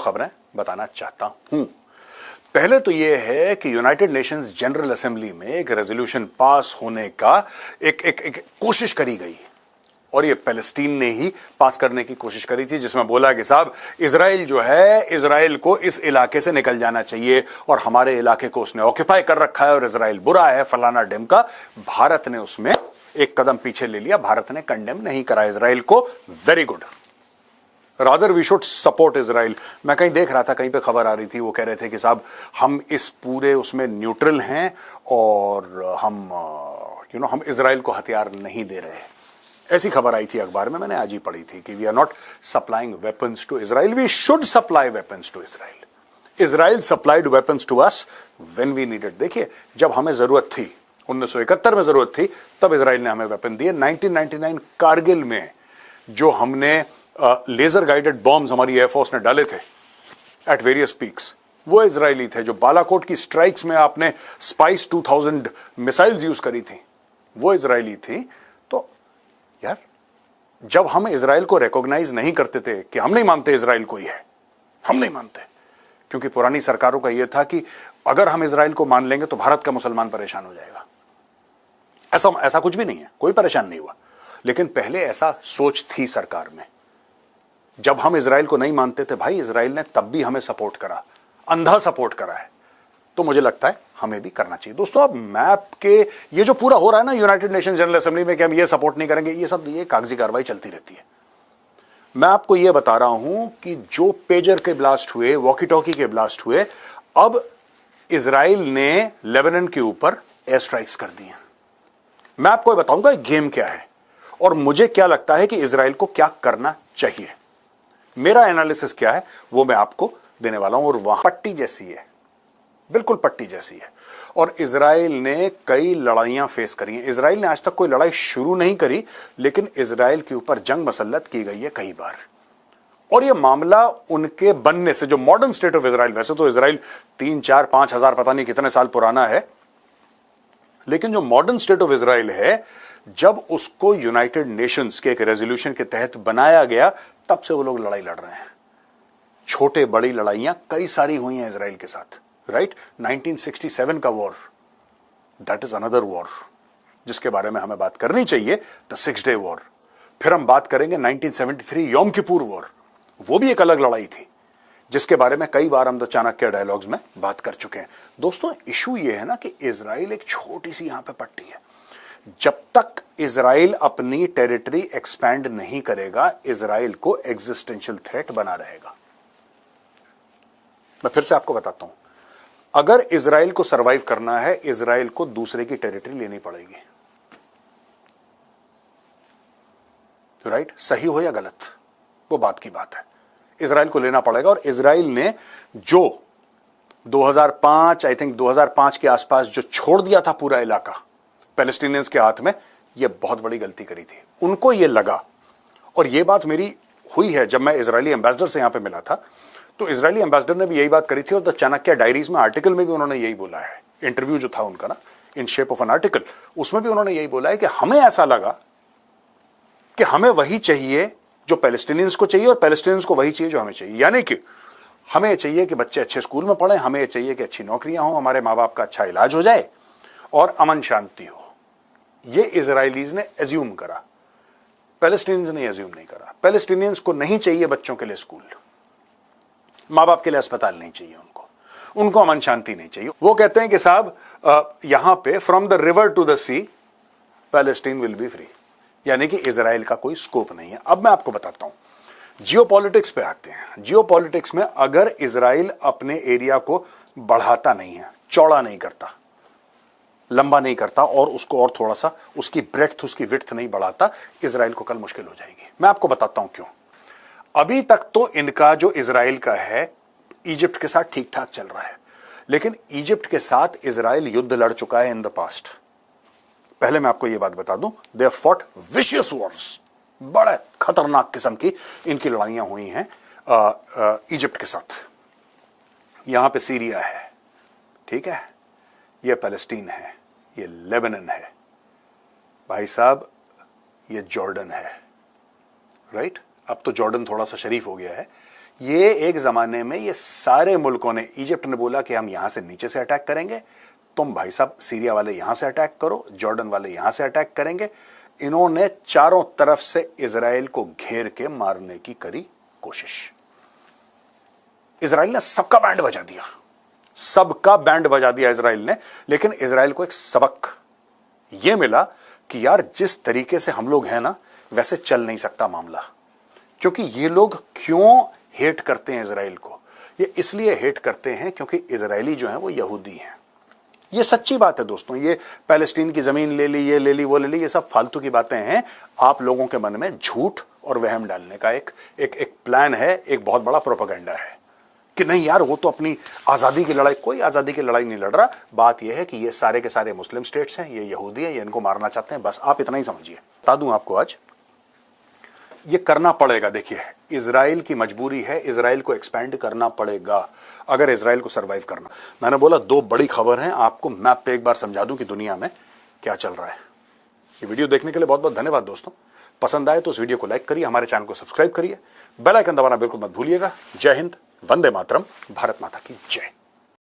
खबरें बताना चाहता हूं। पहले तो यह है कि यूनाइटेड नेशंस जनरल असेंबली में एक रेजोल्यूशन पास होने का एक कोशिश करी गई और ये पैलेस्टीन ने ही पास करने की कोशिश करी थी, जिसमें बोला कि साहब इजराइल जो है, इजराइल को इस इलाके से निकल जाना चाहिए और हमारे इलाके को उसने ऑक्यूपाई कर रखा है और इजराइल बुरा है, फलाना ढिमका। भारत ने उसमें एक कदम पीछे ले लिया, भारत ने कंडेम नहीं करा इजराइल को। Very good, rather we should support Israel. मैं कहीं देख रहा था, कहीं पे खबर आ रही थी, वो कह रहे थे कि साहब हम इस पूरे उसमें न्यूट्रल हैं और हम इजराइल को हथियार नहीं दे रहे। ऐसी खबर आई थी अखबार में, मैंने आज ही पढ़ी थी कि we are not supplying weapons to Israel, we should supply weapons to Israel. Israel supplied weapons to us when we needed. देखिए, जब हमें जरूरत थी, 1971 में जरूरत थी, तब इजराइल ने हमें वेपन दिए। 1999 कारगिल में जो हमने लेजर गाइडेड बॉम्ब्स हमारी एयरफोर्स ने डाले थे एट वेरियस पीक्स, वो इजरायली थे। जो बालाकोट की स्ट्राइक्स में आपने स्पाइस 2000 मिसाइल्स यूज करी थी, वो इजरायली थी। तो यार, जब हम इजराइल को रिकॉग्नाइज नहीं करते थे कि हम नहीं मानते इजराइल कोई है, हम नहीं मानते, क्योंकि पुरानी सरकारों का यह था कि अगर हम इजराइल को मान लेंगे तो भारत का मुसलमान परेशान हो जाएगा। ऐसा कुछ भी नहीं है, कोई परेशान नहीं हुआ, लेकिन पहले ऐसा सोच थी सरकार में। जब हम इजराइल को नहीं मानते थे भाई, इजराइल ने तब भी हमें सपोर्ट करा, अंधा सपोर्ट करा है। तो मुझे लगता है हमें भी करना चाहिए। दोस्तों, अब मैप के ये जो पूरा हो रहा है ना यूनाइटेड नेशन जनरल असेंबली में कि हम ये सपोर्ट नहीं करेंगे, ये सब ये कागजी कार्रवाई चलती रहती है। मैं आपको ये बता रहा हूं कि जो पेजर के ब्लास्ट हुए, वॉकी टॉकी के ब्लास्ट हुए, अब इजराइल ने लेबनान के ऊपर एयर स्ट्राइक्स कर दी हैं। मैं आपको बताऊंगा गेम क्या है और मुझे क्या लगता है कि इजराइल को क्या करना चाहिए। मेरा एनालिसिस क्या है वो मैं आपको देने वाला हूं। और वहां पट्टी जैसी है, बिल्कुल पट्टी जैसी है। और इजराइल ने कई लड़ाइयां फेस करी हैं। इजराइल ने आज तक कोई लड़ाई शुरू नहीं करी, लेकिन इजराइल के ऊपर जंग मसल्लत की गई है कई बार। और यह मामला उनके बनने से, जो मॉडर्न स्टेट ऑफ इजराइल, वैसे तो इजराइल 3, 4, 5 हजार पता नहीं कितने साल पुराना है, लेकिन जो मॉडर्न स्टेट ऑफ इजराइल है, जब उसको यूनाइटेड नेशंस के एक रेजोल्यूशन के तहत बनाया गया, तब से वो लोग लड़ाई लड़ रहे हैं। छोटे बड़ी लड़ाइयां कई सारी हुई हैं इजराइल के साथ, राइट। 1967 का war, that is another war जिसके बारे में हमें बात करनी चाहिए, द 6 डे वॉर। फिर हम बात करेंगे 1973 योम किपुर वॉर, वो भी एक अलग लड़ाई थी जिसके बारे में कई बार हम तो चाणक्य डायलॉग्स में बात कर चुके हैं। दोस्तों, इशू ये है ना कि इजराइल एक छोटी सी यहां पे पट्टी है। जब तक इजराइल अपनी टेरिटरी एक्सपैंड नहीं करेगा, इजराइल को एग्जिस्टेंशियल थ्रेट बना रहेगा। मैं फिर से आपको बताता हूं, अगर इजराइल को सरवाइव करना है, इजराइल को दूसरे की टेरिटरी लेनी पड़ेगी, राइट। सही हो या गलत, वो बात की बात है, इजराइल को लेना पड़ेगा। और इजराइल ने जो 2005, आई थिंक 2005 के आसपास जो छोड़ दिया था पूरा इलाका पैलेस्टीनियंस के हाथ में, यह बहुत बड़ी गलती करी थी। उनको यह लगा, और यह बात मेरी हुई है जब मैं इजरायली एम्बेसडर से यहां पे मिला था, तो इजरायली एम्बेसडर ने भी यही बात करी थी। और द चाणक्य डायरीज में आर्टिकल में भी उन्होंने यही बोला है, इंटरव्यू जो था उनका ना, in shape of an article, उसमें भी उन्होंने यही बोला है कि हमें ऐसा लगा कि हमें वही चाहिए जो पैलेस्टीनियंस को चाहिए और पैलेस्टीनियंस को वही चाहिए जो हमें चाहिए। यानी कि हमें चाहिए कि बच्चे अच्छे स्कूल में पढ़ें, हमें चाहिए कि अच्छी नौकरियां हों, हमारे माँ बाप का अच्छा इलाज हो जाए और अमन शांति हो। ये इजरायलीज ने एज्यूम करा, पैलेस्टीनियंस ने एज्यूम नहीं करा। पैलेस्टीनियंस को नहीं चाहिए बच्चों के लिए स्कूल, माँ बाप के लिए अस्पताल नहीं चाहिए, उनको अमन शांति नहीं चाहिए। वो कहते हैं कि साहब यहां पे from the river to the sea Palestine will be free, यानी कि इजराइल का कोई स्कोप नहीं है। अब मैं आपको बताता हूं, जियोपॉलिटिक्स पे आते हैं। जियोपॉलिटिक्स में अगर इजराइल अपने एरिया को बढ़ाता नहीं है, चौड़ा नहीं करता, लंबा नहीं करता और उसको और थोड़ा सा उसकी ब्रेड्थ, उसकी विड्थ नहीं बढ़ाता, इजराइल को कल मुश्किल हो जाएगी। मैं आपको बताता हूं क्यों। अभी तक तो इनका जो इजराइल का है, इजिप्ट के साथ ठीक ठाक चल रहा है, लेकिन इजिप्ट के साथ इजराइल युद्ध लड़ चुका है इन द पास्ट। पहले मैं आपको यह बात बता दूं, they have fought vicious Wars, बड़े खतरनाक किस्म की इनकी लड़ाइयां हुई हैं इजिप्ट के साथ। यहां पे सीरिया है, ठीक है, यह पैलेस्टीन है, यह लेबनान है, भाई साहब ये जॉर्डन है, राइट। अब तो जॉर्डन थोड़ा सा शरीफ हो गया है। ये एक जमाने में ये सारे मुल्कों ने, इजिप्ट ने बोला कि हम यहां से नीचे से अटैक करेंगे, तुम भाई साहब सीरिया वाले यहां से अटैक करो, जॉर्डन वाले यहां से अटैक करेंगे। इन्होंने चारों तरफ से इजराइल को घेर के मारने की करी कोशिश। इजराइल ने सबका बैंड बजा दिया, सबका बैंड बजा दिया इजराइल ने। लेकिन इजराइल को एक सबक यह मिला कि यार जिस तरीके से हम लोग हैं ना, वैसे चल नहीं सकता मामला। क्योंकि ये लोग क्यों हेट करते हैं इजराइल को? ये इसलिए हेट करते हैं क्योंकि इजरायली जो है वो यहूदी हैं। ये सच्ची बात है दोस्तों। ये पैलेस्टीन की जमीन ले ली, ये ले ली, वो ले ली, ये सब फालतू की बातें हैं। आप लोगों के मन में झूठ और वहम डालने का एक प्लान है, एक बहुत बड़ा प्रोपेगेंडा है कि नहीं यार वो तो अपनी आजादी की लड़ाई, कोई आजादी की लड़ाई नहीं लड़ रहा। बात यह है कि ये सारे के सारे मुस्लिम स्टेट्स हैं, ये यहूदी हैं, ये इनको मारना चाहते हैं, बस आप इतना ही समझिए। बता दूं आपको, आज ये करना पड़ेगा। देखिए, इजराइल की मजबूरी है, इजराइल को एक्सपैंड करना पड़ेगा अगर इजराइल को सरवाइव करना। मैंने बोला दो बड़ी खबर हैं, आपको मैप पे एक बार समझा दूं कि दुनिया में क्या चल रहा है। ये वीडियो देखने के लिए बहुत बहुत धन्यवाद दोस्तों। पसंद आए तो इस वीडियो को लाइक करिए, हमारे चैनल को सब्सक्राइब करिए, बेल आइकन दबाना बिल्कुल मत भूलिएगा। जय हिंद, वंदे मातरम, भारत माता की जय।